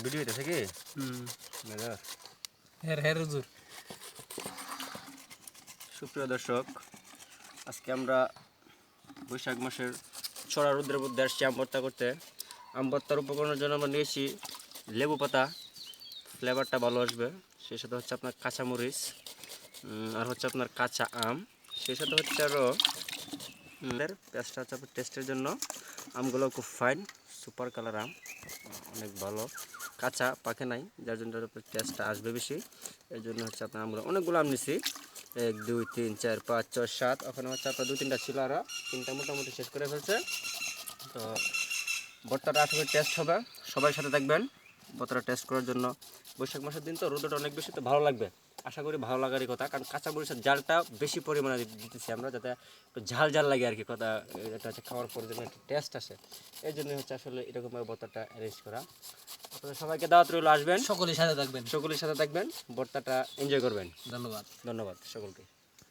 Video এটা থেকে সুপ্রিয় দর্শক, আজকে আমরা বৈশাখ মাসের ছড়া রোদ্রের মধ্যে আসছি আম ভর্তা করতে। আম ভর্তার উপকরণের জন্য আমরা নিয়েছি লেবু পাতা, ফ্লেভারটা ভালো আসবে। সেই সাথে হচ্ছে আপনার কাঁচামরিচ, আর হচ্ছে আপনার কাঁচা আম। সেই সাথে হচ্ছে আরও পেঁয়াজটা হচ্ছে আপনার টেস্টের জন্য। আমগুলো খুব ফাইন, সুপার কালার আম, অনেক ভালো, কাঁচা পাকে নাই, যার জন্য টেস্টটা আসবে বেশি। এই জন্য হচ্ছে আপনার আমগুলো অনেকগুলো আম নিছি, 1 2 3 4 5 6 7। ওখানে হচ্ছে আপনার 2-3টা ছিল, আর 3টা মোটামুটি শেষ করে ফেলছে। তো ভর্তাটা আশা করি টেস্ট হবে, সবাই সাথে থাকবেন ভর্তাটা টেস্ট করার জন্য। বৈশাখ মাসের দিন তো রোদটা অনেক বেশি, তো ভালো লাগবে, আশা করি ভালো লাগারই কথা। কারণ কাঁচা মরিচের জালটা বেশি পরিমাণে দিতেছি আমরা, যাতে একটু ঝাল ঝাল লাগে আর কি, কথা এটা হচ্ছে খাওয়ার পর যেন একটু টেস্ট আসে। এই জন্যই হচ্ছে আসলে এরকমভাবে ভর্তাটা অ্যারেঞ্জ করা। আপনাদের সবাইকে দাওয়াত রইল, আসবেন, সকলের সাথে থাকবেন, সকলের সাথে থাকবেন, ভর্তাটা এনজয় করবেন। ধন্যবাদ। ধন্যবাদ সকলকে।